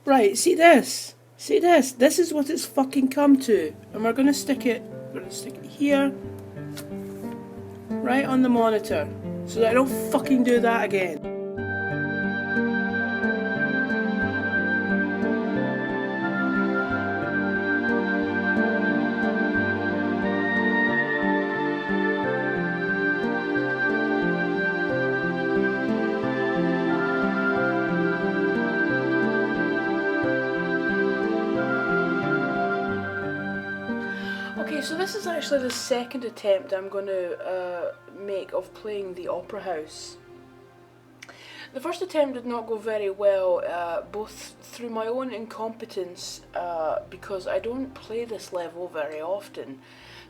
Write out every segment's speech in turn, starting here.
Right, see this? See this? This is what it's fucking come to. And we're gonna stick it here, right on the monitor, so that I don't fucking do that again. Okay, so this is actually the second attempt I'm going to make of playing the Opera House. The first attempt did not go very well, both through my own incompetence, because I don't play this level very often.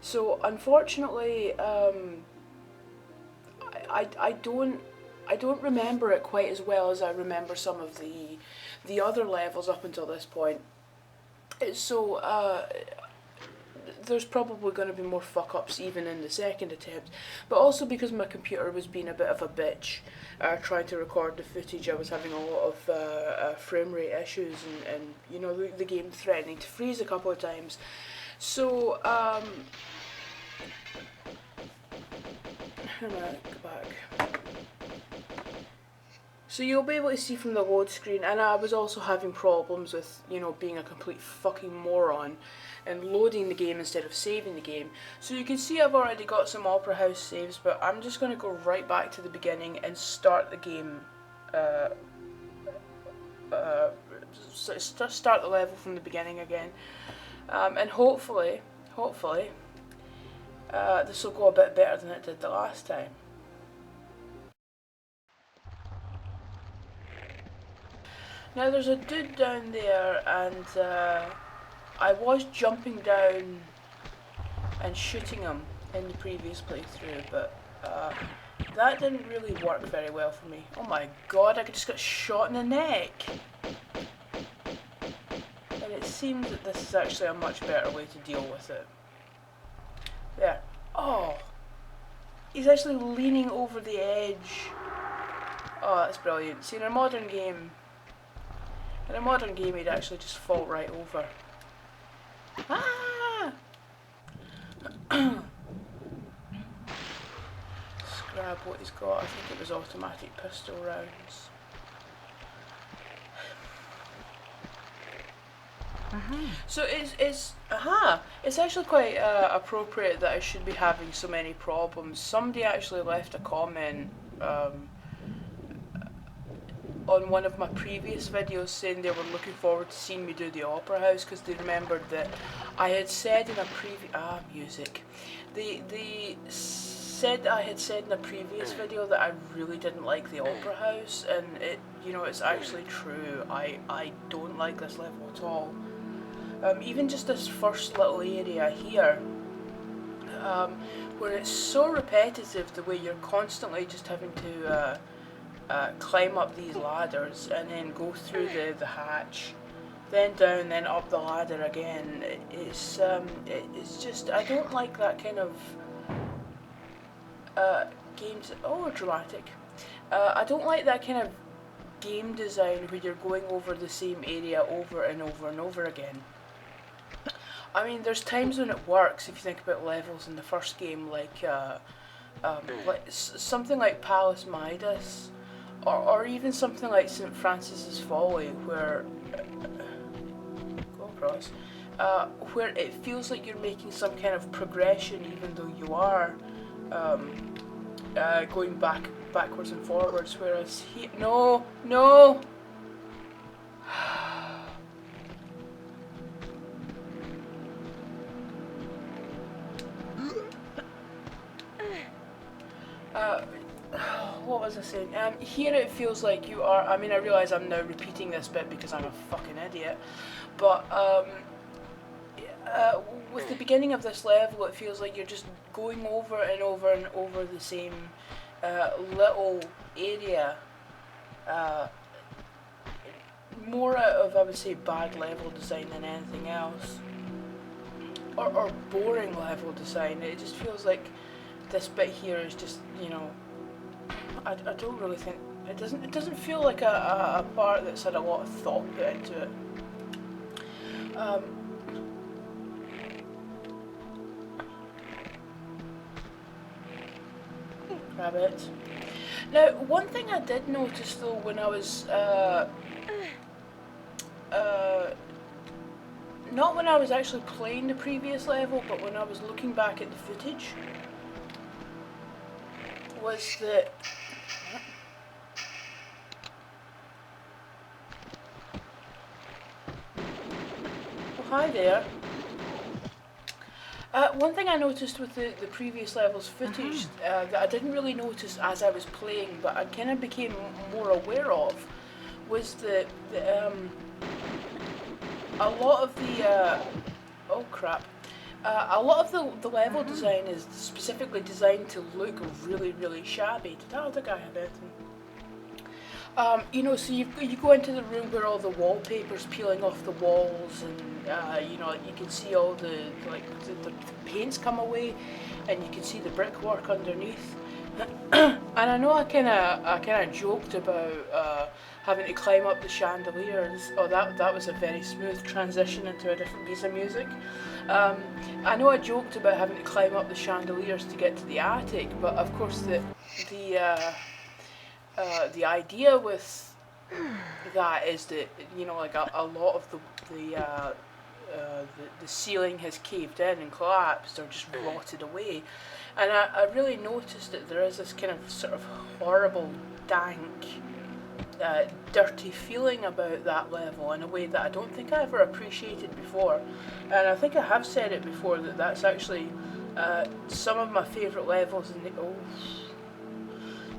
So unfortunately, I don't remember it quite as well as I remember some of the other levels up until this point. So there's probably going to be more fuck-ups even in the second attempt, but also because my computer was being a bit of a bitch trying to record the footage. I was having a lot of frame rate issues and you know, the game threatening to freeze a couple of times. So I'm gonna go back. So you'll be able to see from the load screen, and I was also having problems with, you know, being a complete fucking moron and loading the game instead of saving the game. So you can see I've already got some Opera House saves, but I'm just going to go right back to the beginning and start the game, start the level from the beginning again, and hopefully this will go a bit better than it did the last time. Now there's a dude down there, and I was jumping down and shooting him in the previous playthrough, but that didn't really work very well for me. Oh my god, I just got shot in the neck! And it seems that this is actually a much better way to deal with it. There. Oh! He's actually leaning over the edge. Oh, that's brilliant. See, in a modern game, he'd actually just fall right over. Ah! Let's grab what he's got. I think it was automatic pistol rounds. So it's actually quite appropriate that I should be having so many problems. Somebody actually left a comment on one of my previous videos saying they were looking forward to seeing me do the Opera House because they remembered that I had said in a They said I had said in a previous video that I really didn't like the Opera House, and it, you know, it's actually true. I don't like this level at all. Even just this first little area here, where it's so repetitive, the way you're constantly just having to climb up these ladders and then go through the hatch, then down, then up the ladder again. It's just, I don't like that kind of games. Oh, dramatic. I don't like that kind of game design where you're going over the same area over and over and over again. I mean, there's times when it works if you think about levels in the first game, like something like Palace Midas, or even something like St. Francis's Folly, where where it feels like you're making some kind of progression, even though you are going backwards and forwards. Whereas here, no. What was I saying? Here it feels like you are, I mean, I realise I'm now repeating this bit because I'm a fucking idiot, but with the beginning of this level it feels like you're just going over and over and over the same little area, more out of, I would say, bad level design than anything else, or boring level design. It just feels like this bit here is just, you know, I don't really think It doesn't feel like a part that's had a lot of thought put into it. Grab it. Now, one thing I did notice though when I was not when I was actually playing the previous level, but when I was looking back at the footage, was that oh, hi there. One thing I noticed with the previous level's footage that I didn't really notice as I was playing, but I kind of became more aware of, was that a lot of the oh crap, a lot of the level design is specifically designed to look really shabby. Did that other guy have anything? You know, so you go into the room where all the wallpaper's peeling off the walls, and you know, you can see all the paints come away, and you can see the brickwork underneath. And I know I kind of joked about having to climb up the chandeliers. Oh, that was a very smooth transition into a different piece of music. I know I joked about having to climb up the chandeliers to get to the attic, but of course the idea with that is that, you know, like a lot of the ceiling has caved in and collapsed or just rotted away, and I really noticed that there is this kind of sort of horrible, dank, dirty feeling about that level in a way that I don't think I ever appreciated before. And I think I have said it before that that's actually some of my favourite levels in the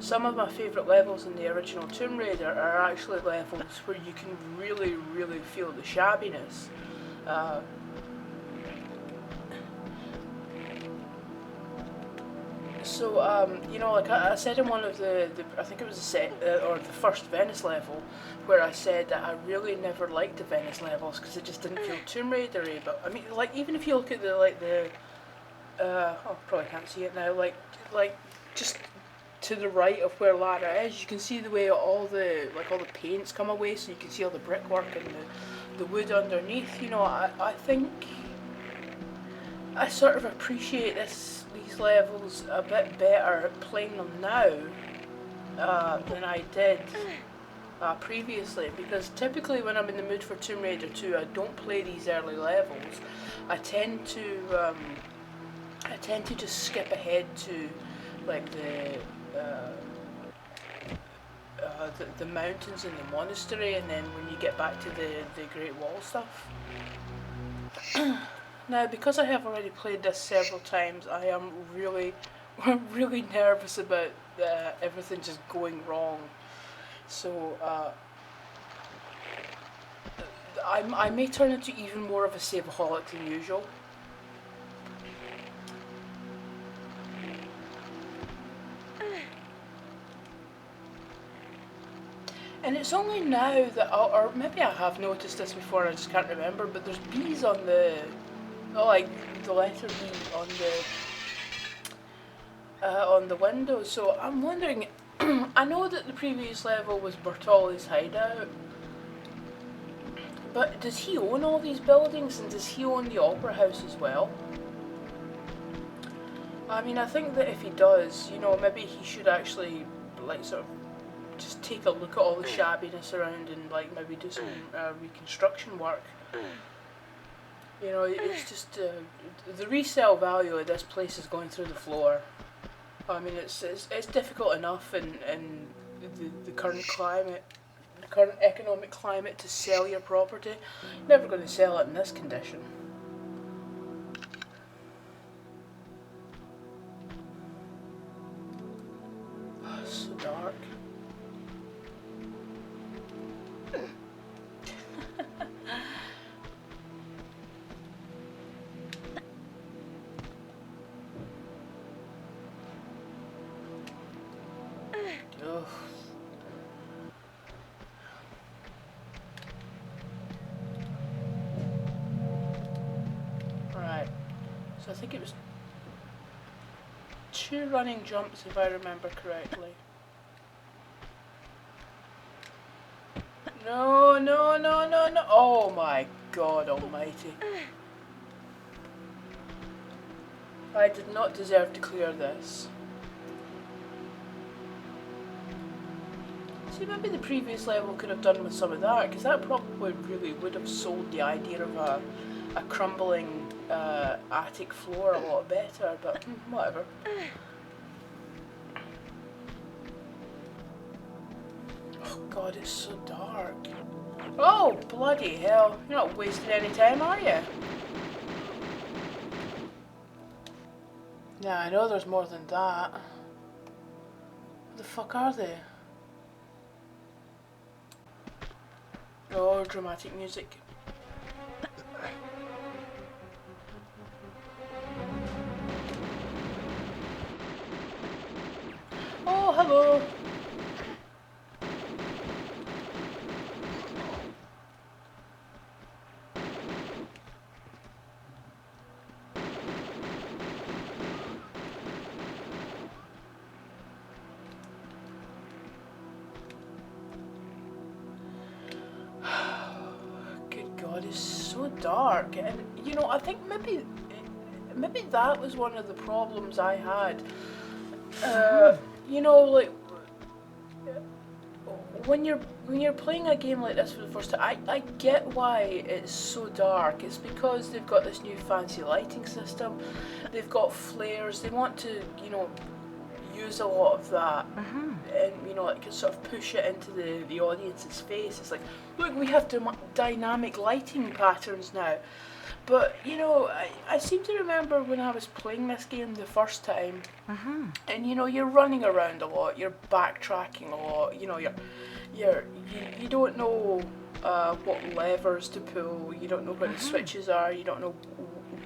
some of my favourite levels in the original Tomb Raider are actually levels where you can really feel the shabbiness. So you know, like I said in one of the I think it was the first Venice level, where I said that I really never liked the Venice levels because it just didn't feel Tomb Raider-y. But I mean, like, even if you look at the oh, probably can't see it now, like just to the right of where Lara is, you can see the way all the paints come away, so you can see all the brickwork and the wood underneath. You know, I think I sort of appreciate these levels a bit better playing them now than I did previously, because typically when I'm in the mood for Tomb Raider 2, I don't play these early levels. I tend to just skip ahead to like the mountains and the monastery, and then when you get back to the Great Wall stuff. Now, because I have already played this several times, I am really nervous about everything just going wrong. So I may turn into even more of a saveaholic than usual. And it's only now that, or maybe I have noticed this before, I just can't remember, but there's bees on the, like the letter B on the window. So I'm wondering, I know that the previous level was Bertoli's hideout, but does he own all these buildings, and does he own the Opera House as well? I mean, I think that if he does, you know, maybe he should actually, like, sort of just take a look at all the shabbiness around and, like, maybe do some reconstruction work. You know, it's just the resale value of this place is going through the floor. I mean, it's difficult enough in the current climate, the current economic climate, to sell your property. You're never going to sell it in this condition. Oh, it's so dark. Ugh. Right, so I think it was 2 running jumps if I remember correctly. No, no, no, no, no. Oh my God almighty. I did not deserve to clear this. See, maybe the previous level could have done with some of that, because that probably really would have sold the idea of a crumbling attic floor a lot better, but whatever. Oh God, it's so dark. Oh, bloody hell. You're not wasting any time, are you? Yeah, I know there's more than that. What the fuck are they? Oh, dramatic music. Oh, hello. Good God, it's so dark, and you know, I think maybe that was one of the problems I had. You know, like when you're playing a game like this for the first time, I get why it's so dark. It's because they've got this new fancy lighting system. They've got flares. They want to, you know, use a lot of that, and you know, like sort of push it into the audience's face. It's like, look, we have dynamic lighting patterns now. But you know, I seem to remember when I was playing this game the first time, and you know, you're running around a lot, you're backtracking a lot. You know, you don't know what levers to pull. You don't know where the switches are. You don't know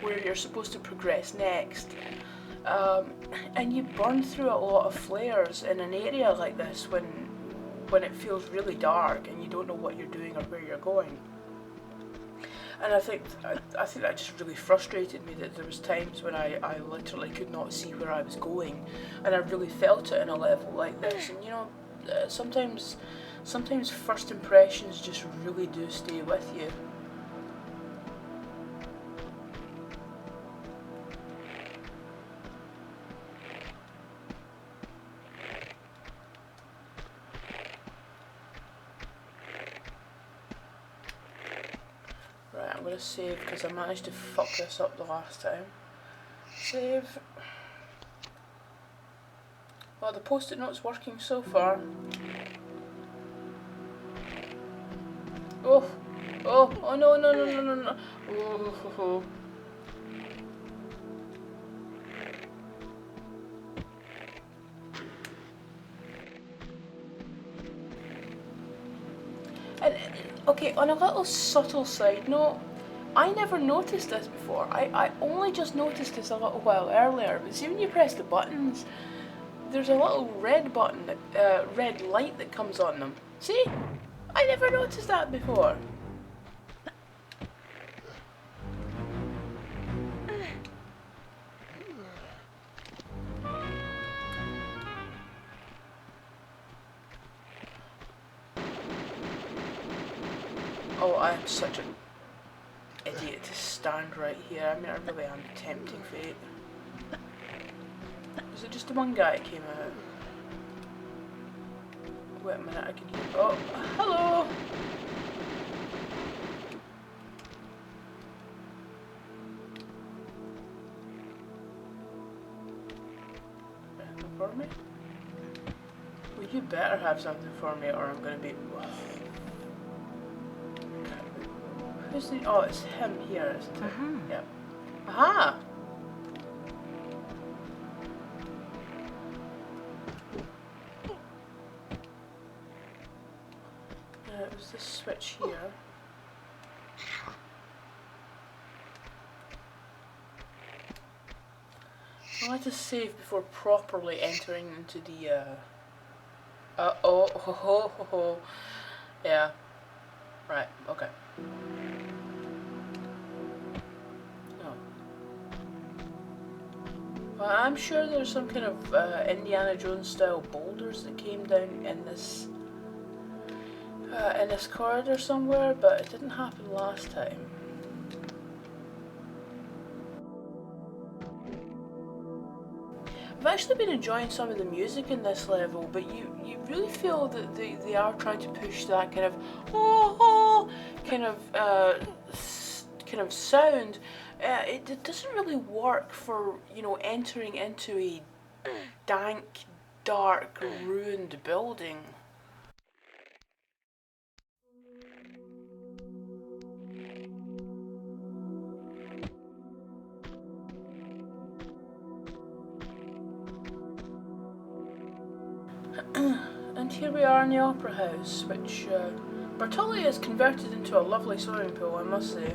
where you're supposed to progress next. And you burn through a lot of flares in an area like this when it feels really dark and you don't know what you're doing or where you're going. And I think that just really frustrated me, that there was times when I literally could not see where I was going, and I really felt it in a level like this. And you know, sometimes first impressions just really do stay with you. Right, I'm gonna save because I managed to fuck this up the last time. Save. Well, the post-it note's working so far. Oh, oh no, no, no, no, no, no. Oh. And, okay, on a little subtle side note, I never noticed this before. I only just noticed this a little while earlier. But see, when you press the buttons, there's a little red button, red light that comes on them. See? I never noticed that before. Oh, I am such an idiot to stand right here. I mean, I really am tempting fate. Was it just the one guy that came out? Wait a minute, I can hear. Oh, hello! Anything for me? Well, you better have something for me, or I'm gonna be. Who's the? Oh, it's him here, isn't it? Yep. Aha! It was this switch here. I like to save before properly entering into the. Yeah. Right. Okay. Well, I'm sure there's some kind of Indiana Jones style boulders that came down in this in this corridor somewhere, but it didn't happen last time. I've actually been enjoying some of the music in this level, but you really feel that they are trying to push that kind of kind of sound. It doesn't really work for, you know, entering into a dank, dark, ruined building. And here we are in the Opera House, which Bertolli has converted into a lovely swimming pool, I must say.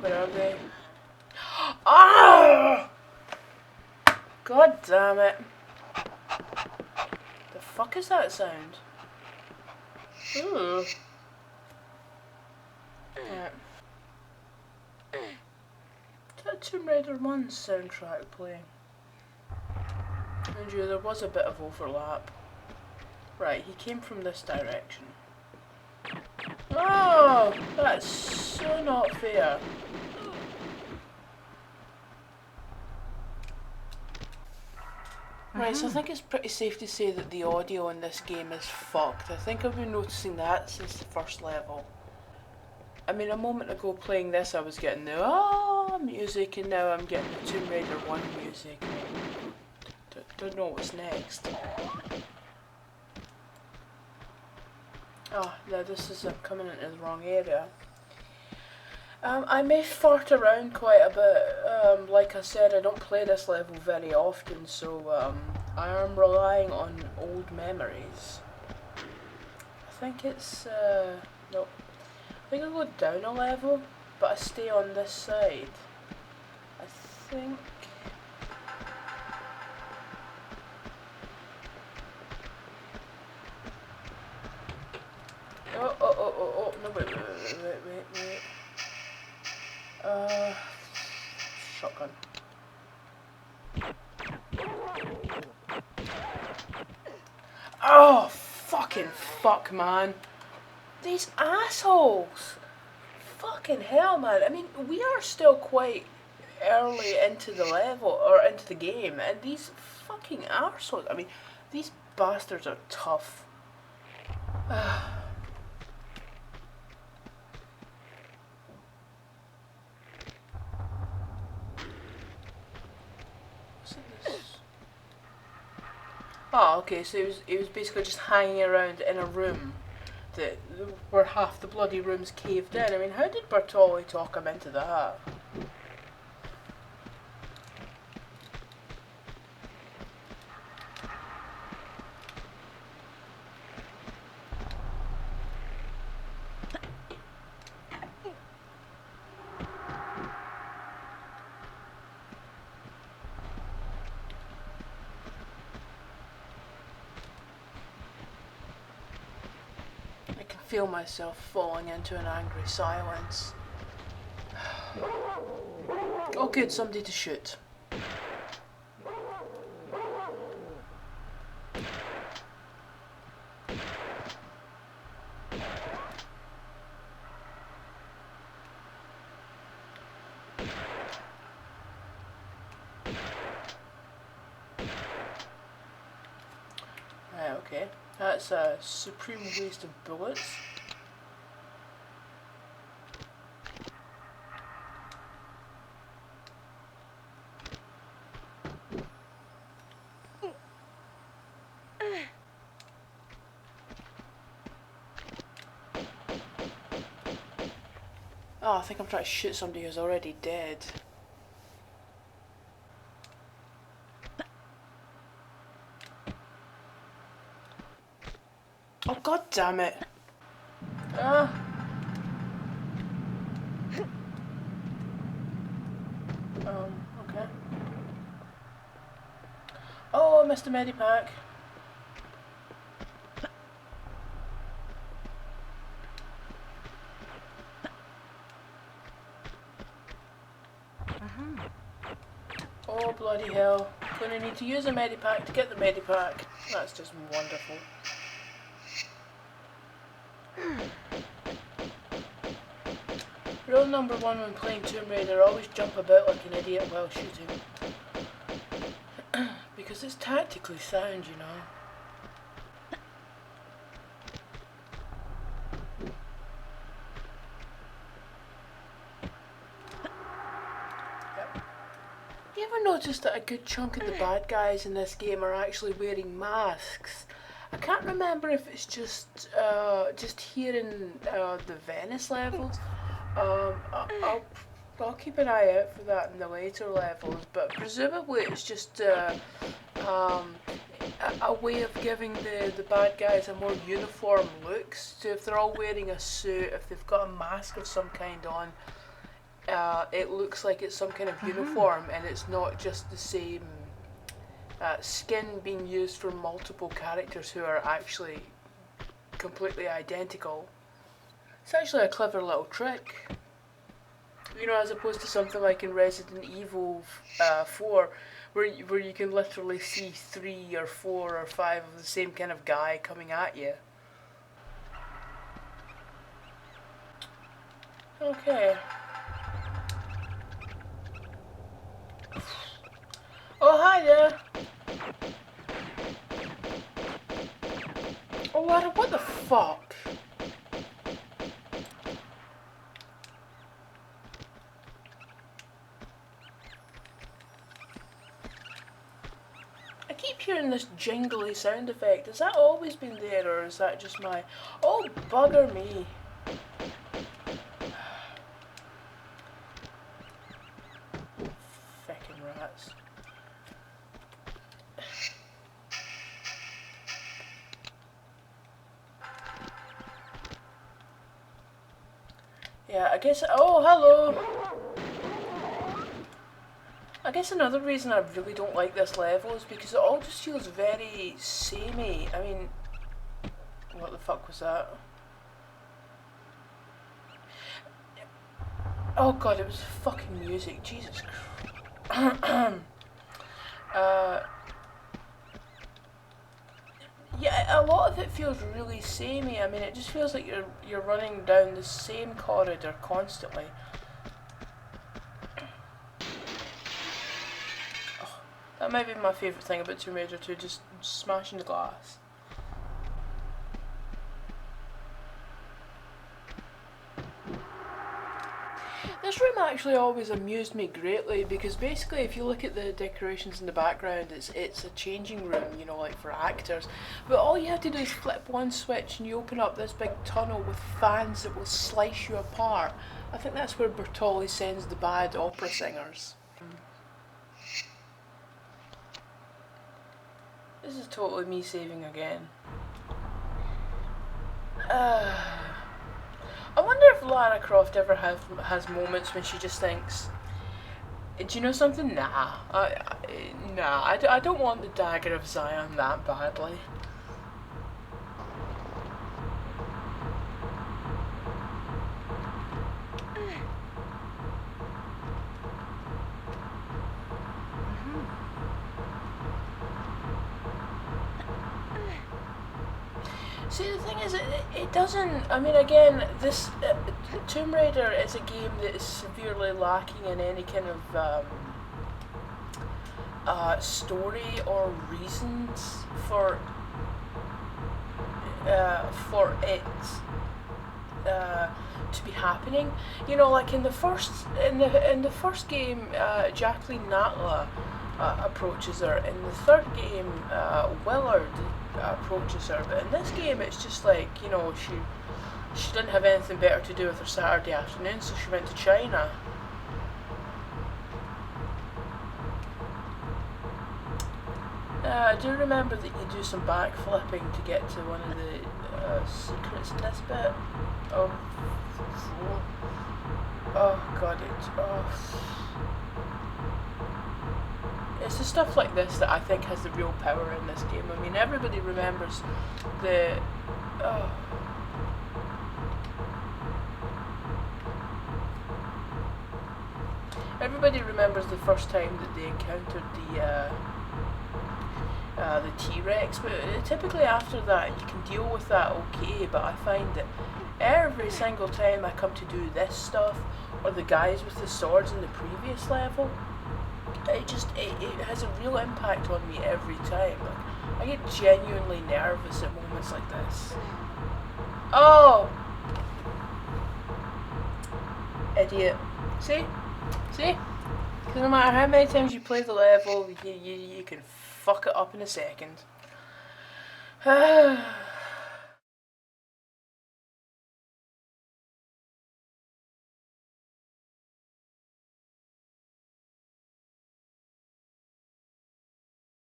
Where are they? Ah! God damn it. The fuck is that sound? Ooh. Is that Tomb Raider 1's soundtrack playing? And there was a bit of overlap. Right, he came from this direction. Oh, that's so not fair. Right, so I think it's pretty safe to say that the audio in this game is fucked. I think I've been noticing that since the first level. I mean, a moment ago playing this I was getting the music, and now I'm getting the Tomb Raider 1 music. Don't know what's next. Oh, no, this is coming into the wrong area. I may fart around quite a bit. Like I said, I don't play this level very often, so I am relying on old memories. I think it's, no. I think I'll go down a level, but I stay on this side. I think... Oh, no, wait. Shotgun. Oh, fucking fuck, man. These assholes. Fucking hell, man. I mean, we are still quite early into the level, or into the game, and these fucking arseholes, I mean, these bastards are tough. Oh, okay, so he was basically just hanging around in a room where half the bloody room's caved in. I mean, how did Bertolli talk him into that? Feel myself falling into an angry silence. Oh good, somebody to shoot. Right, okay. That's a supreme waste of bullets. Oh, I think I'm trying to shoot somebody who's already dead. Oh, god damn it. Okay. Oh, Mr. Medipack. Oh, bloody hell. Gonna need to use a medipack to get the medipack. That's just wonderful. Rule number 1 when playing Tomb Raider, always jump about like an idiot while shooting. Because it's tactically sound, you know. You ever noticed that a good chunk of the bad guys in this game are actually wearing masks? I can't remember if it's just here in the Venice levels. I'll keep an eye out for that in the later levels, but presumably it's just a way of giving the bad guys a more uniform look. So if they're all wearing a suit, if they've got a mask of some kind on, it looks like it's some kind of uniform and it's not just the same skin being used for multiple characters who are actually completely identical. It's actually a clever little trick. You know, as opposed to something like in Resident Evil 4, where you can literally see 3 or 4 or 5 of the same kind of guy coming at you. Okay. Oh, hi there! Oh, what the fuck? I keep hearing this jingly sound effect. Has that always been there, or is that just my... Oh, bugger me. Feckin' rats. Yeah, I guess... Oh, hello! I guess another reason I really don't like this level is because it all just feels very samey. I mean... What the fuck was that? Oh god, it was fucking music. Jesus Christ. Yeah, a lot of it feels really samey. I mean, it just feels like you're running down the same corridor constantly. Oh, that might be my favourite thing about Tomb Raider 2, just smashing the glass. This room actually always amused me greatly because basically if you look at the decorations in the background, it's a changing room, you know, like for actors. But all you have to do is flip one switch and you open up this big tunnel with fans that will slice you apart. I think that's where Bertoli sends the bad opera singers. This is totally me saving again. I wonder if Lara Croft ever has moments when she just thinks, do you know something? Nah, I don't want the Dagger of Zion that badly. See, the thing is, it doesn't, I mean, again, this Tomb Raider is a game that is severely lacking in any kind of story or reasons for it to be happening. You know, like in the first game, Jacqueline Natla approaches her. In the third game, Willard approaches her, but in this game it's just like, you know, she didn't have anything better to do with her Saturday afternoon, so she went to China. I do remember that you do some backflipping to get to one of the secrets in this bit. Oh god, it's the stuff like this that I think has the real power in this game. I mean, everybody remembers the... Everybody remembers the first time that they encountered the T-Rex, but typically after that you can deal with that okay, but I find that every single time I come to do this stuff, or the guys with the swords in the previous level, it has a real impact on me every time. Like, I get genuinely nervous at moments like this. Oh! Idiot. See? See? Because no matter how many times you play the level, you can fuck it up in a second.